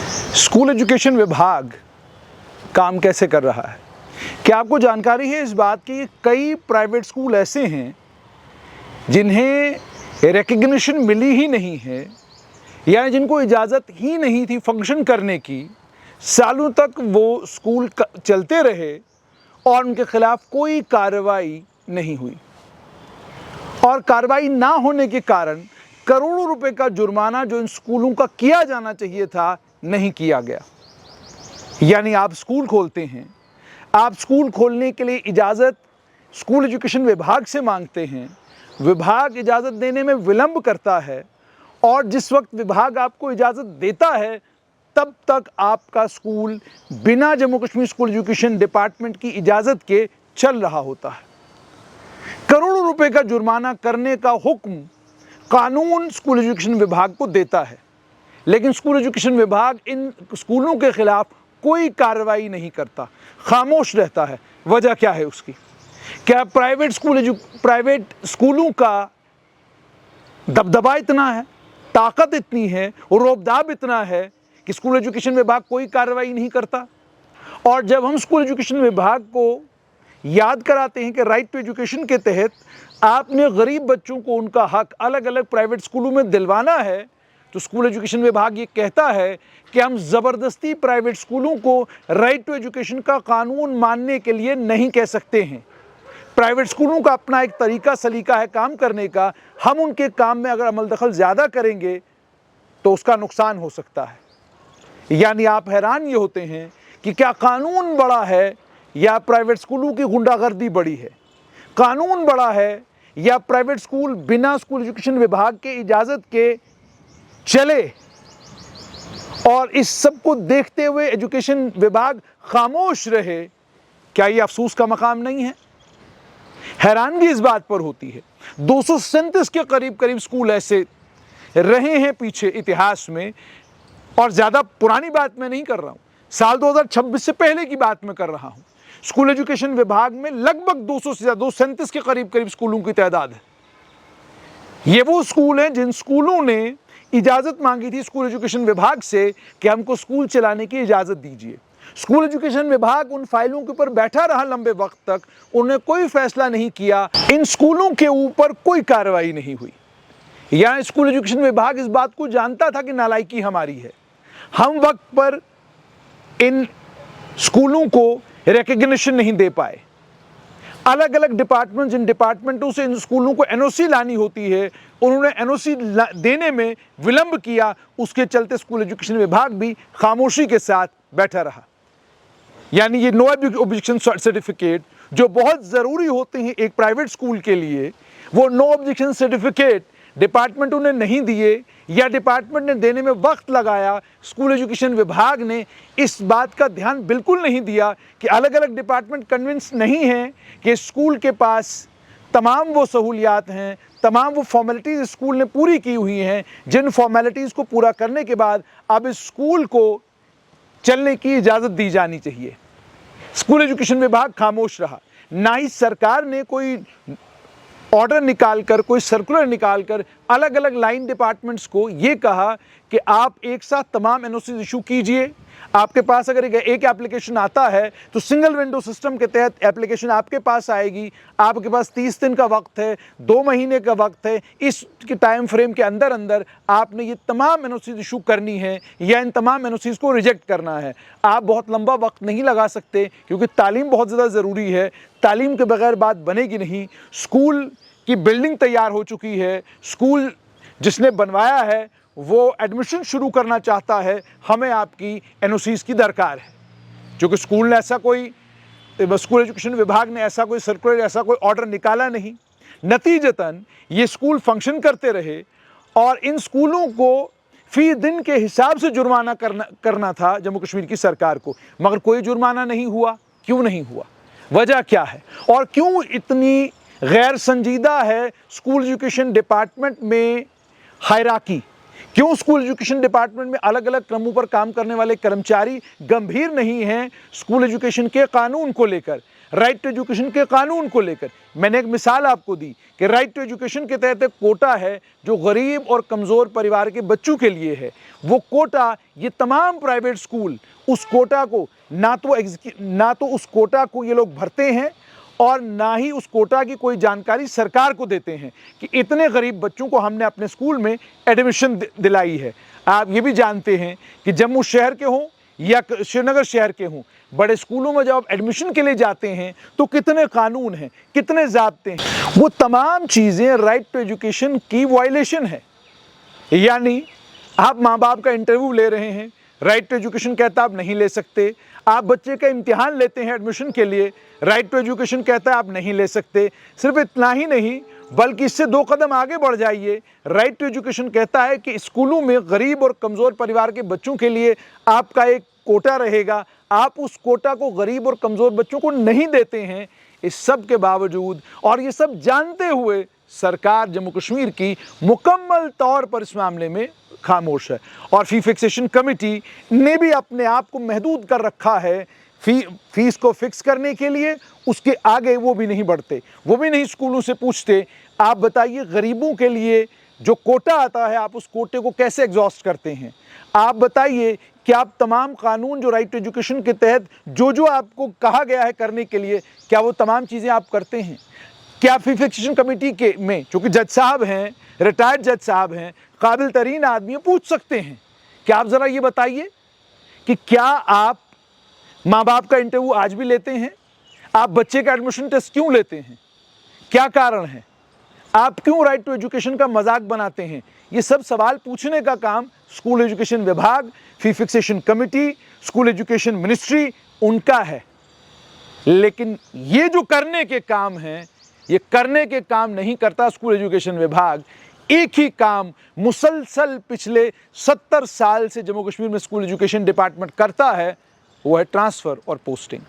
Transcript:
School education विभाग काम कैसे कर रहा है? क्या आपको जानकारी है इस बात की कि कई प्राइवेट स्कूल ऐसे हैं जिन्हें रिकग्निशन मिली ही नहीं है या जिनको इजाज़त ही नहीं थी फंक्शन करने की, सालों तक वो स्कूल चलते रहे और उनके खिलाफ कोई कार्रवाई नहीं हुई और कार्रवाई ना होने के कारण करोड़ों रुपए का जुर्माना जो इन स्कूलों का किया जाना चाहिए था नहीं किया गया। यानी आप स्कूल खोलते हैं, आप स्कूल खोलने के लिए इजाज़त स्कूल एजुकेशन विभाग से मांगते हैं, विभाग इजाज़त देने में विलंब करता है और जिस वक्त विभाग आपको इजाज़त देता है तब तक आपका स्कूल बिना Jammu Kashmir school education department की इजाज़त के चल रहा होता है। करोड़ों रुपए का जुर्माना करने का हुक्म कानून स्कूल एजुकेशन विभाग को देता है, लेकिन स्कूल एजुकेशन विभाग इन स्कूलों के खिलाफ कोई कार्रवाई नहीं करता, खामोश रहता है। वजह क्या है उसकी? क्या प्राइवेट स्कूलों का दबदबा इतना है, ताकत इतनी है और रौबदाब इतना है कि स्कूल एजुकेशन विभाग कोई कार्रवाई नहीं करता? और जब हम स्कूल एजुकेशन विभाग को याद कराते हैं कि राइट टू एजुकेशन के तहत आपने गरीब बच्चों को उनका हक अलग अलग प्राइवेट स्कूलों में दिलवाना है, तो स्कूल एजुकेशन विभाग ये कहता है कि हम ज़बरदस्ती प्राइवेट स्कूलों को राइट टू एजुकेशन का कानून मानने के लिए नहीं कह सकते हैं। प्राइवेट स्कूलों का अपना एक तरीका सलीका है काम करने का, हम उनके काम में अगर अमल दखल ज़्यादा करेंगे तो उसका नुकसान हो सकता है। यानी आप हैरान ये होते हैं कि क्या कानून बड़ा है या प्राइवेट स्कूलों की गुंडागर्दी बड़ी है? कानून बड़ा है या प्राइवेट स्कूल बिना स्कूल एजुकेशन विभाग के इजाज़त के चले और इस सब को देखते हुए एजुकेशन विभाग खामोश रहे? क्या ये अफसोस का मकाम नहीं है? हैरानगी इस बात पर होती है 237 के करीब स्कूल ऐसे रहे हैं पीछे इतिहास में, और ज़्यादा पुरानी बात मैं नहीं कर रहा हूँ, साल 2026 से पहले की बात मैं कर रहा हूँ। स्कूल एजुकेशन विभाग में लगभग 200 से ज़्यादा 237 के करीब स्कूलों की तादाद है। ये वो स्कूल हैं जिन स्कूलों ने इजाज़त मांगी थी स्कूल एजुकेशन विभाग से कि हमको स्कूल चलाने की इजाज़त दीजिए। स्कूल एजुकेशन विभाग उन फाइलों के ऊपर बैठा रहा लंबे वक्त तक, उन्हें कोई फैसला नहीं किया, इन स्कूलों के ऊपर कोई कार्रवाई नहीं हुई। या स्कूल एजुकेशन विभाग इस बात को जानता था कि नालायकी हमारी है, हम वक्त पर इन स्कूलों को रिकग्निशन नहीं दे पाए। अलग अलग डिपार्टमेंट, जिन डिपार्टमेंटों से इन स्कूलों को एनओसी लानी होती है, उन्होंने एनओसी देने में विलंब किया, उसके चलते स्कूल एजुकेशन विभाग भी खामोशी के साथ बैठा रहा। यानी ये नो ऑब्जेक्शन सर्टिफिकेट जो बहुत ज़रूरी होते हैं एक प्राइवेट स्कूल के लिए, वो नो ऑब्जेक्शन सर्टिफिकेट डिपार्टमेंटों ने नहीं दिए या डिपार्टमेंट ने देने में वक्त लगाया। स्कूल एजुकेशन विभाग ने इस बात का ध्यान बिल्कुल नहीं दिया कि अलग अलग डिपार्टमेंट कन्विंस नहीं हैं कि स्कूल के पास तमाम वो सहूलियात हैं, तमाम वो फॉर्मेलिटीज़ स्कूल ने पूरी की हुई हैं, जिन फॉर्मेलिटीज़ को पूरा करने के बाद अब इस स्कूल को चलने की इजाज़त दी जानी चाहिए। स्कूल एजुकेशन विभाग खामोश रहा, ना ही सरकार ने कोई ऑर्डर निकालकर, कोई सर्कुलर निकालकर अलग अलग लाइन डिपार्टमेंट्स को ये कहा कि आप एक साथ तमाम एनओसी इशू कीजिए। आपके पास अगर एक एप्लीकेशन आता है तो सिंगल विंडो सिस्टम के तहत एप्लीकेशन आपके पास आएगी, आपके पास 30 दिन का वक्त है, 2 महीने का वक्त है, इस टाइम फ्रेम के अंदर अंदर आपने ये तमाम एनओसी इशू करनी है या इन तमाम एनओसीज को रिजेक्ट करना है। आप बहुत लंबा वक्त नहीं लगा सकते क्योंकि तालीम बहुत ज़्यादा ज़रूरी है, तालीम के बगैर बात बनेगी नहीं। स्कूल की बिल्डिंग तैयार हो चुकी है, स्कूल जिसने बनवाया है वो एडमिशन शुरू करना चाहता है, हमें आपकी एनओसीज़ की दरकार है। क्योंकि स्कूल ने ऐसा कोई, स्कूल एजुकेशन विभाग ने ऐसा कोई सर्कुलर, ऐसा कोई ऑर्डर निकाला नहीं। नतीजतन ये स्कूल फंक्शन करते रहे और इन स्कूलों को फी दिन के हिसाब से जुर्माना करना था जम्मू कश्मीर की सरकार को, मगर कोई जुर्माना नहीं हुआ। क्यों नहीं हुआ? वजह क्या है? और क्यों इतनी गैर संजीदा है स्कूल एजुकेशन डिपार्टमेंट में हायरार्की? क्यों स्कूल एजुकेशन डिपार्टमेंट में अलग अलग क्रमों पर काम करने वाले कर्मचारी गंभीर नहीं हैं स्कूल एजुकेशन के कानून को लेकर? राइट टू एजुकेशन के कानून को लेकर। मैंने एक मिसाल आपको दी कि राइट टू एजुकेशन के तहत एक कोटा है जो गरीब और कमज़ोर परिवार के बच्चों के लिए है। वो कोटा ये तमाम प्राइवेट स्कूल उस कोटा को ना तो उस कोटा को ये लोग भरते हैं और ना ही उस कोटा की कोई जानकारी सरकार को देते हैं कि इतने गरीब बच्चों को हमने अपने स्कूल में एडमिशन दिलाई है। आप ये भी जानते हैं कि जम्मू शहर के हों या श्रीनगर शहर के हों, बड़े स्कूलों में जब आप एडमिशन के लिए जाते हैं तो कितने कानून हैं, कितने ज़ाब्ते हैं। वो तमाम चीज़ें राइट टू एजुकेशन की वायलेशन है। यानी आप माँ बाप का इंटरव्यू ले रहे हैं, राइट टू एजुकेशन कहता है आप नहीं ले सकते। आप बच्चे का इम्तिहान लेते हैं एडमिशन के लिए, राइट टू एजुकेशन कहता है आप नहीं ले सकते। सिर्फ इतना ही नहीं बल्कि इससे 2 कदम आगे बढ़ जाइए, राइट टू एजुकेशन कहता है कि स्कूलों में गरीब और कमज़ोर परिवार के बच्चों के लिए आपका एक कोटा रहेगा, आप उस कोटा को गरीब और कमज़ोर बच्चों को नहीं देते हैं। इस सब के बावजूद और ये सब जानते हुए सरकार जम्मू कश्मीर की मुकम्मल तौर पर इस मामले में खामोश है। और फी फिक्सेशन कमेटी ने भी अपने आप को महदूद कर रखा है फीस को फिक्स करने के लिए। उसके आगे वो भी नहीं बढ़ते, वो भी नहीं स्कूलों से पूछते आप बताइए गरीबों के लिए जो कोटा आता है आप उस कोटे को कैसे एग्जॉस्ट करते हैं। आप बताइए कि आप तमाम कानून जो राइट टू एजुकेशन के तहत जो आपको कहा गया है करने के लिए, क्या वो तमाम चीज़ें आप करते हैं? क्या फी फिक्सेशन कमेटी के में चूँकि जज साहब हैं, रिटायर्ड जज साहब हैं, काबिल तरीन आदमी पूछ सकते हैं कि आप ज़रा ये बताइए कि क्या आप माँ बाप का इंटरव्यू आज भी लेते हैं? आप बच्चे का एडमिशन टेस्ट क्यों लेते हैं? क्या कारण है? आप क्यों राइट टू एजुकेशन का मजाक बनाते हैं? ये सब सवाल पूछने का काम स्कूल एजुकेशन विभाग, fee fixation committee, school education ministry उनका है। लेकिन ये जो करने के काम हैं, ये करने के काम नहीं करता स्कूल एजुकेशन विभाग। एक ही काम मुसलसल पिछले 70 साल से जम्मू कश्मीर में स्कूल एजुकेशन डिपार्टमेंट करता है, वो है ट्रांसफ़र और पोस्टिंग।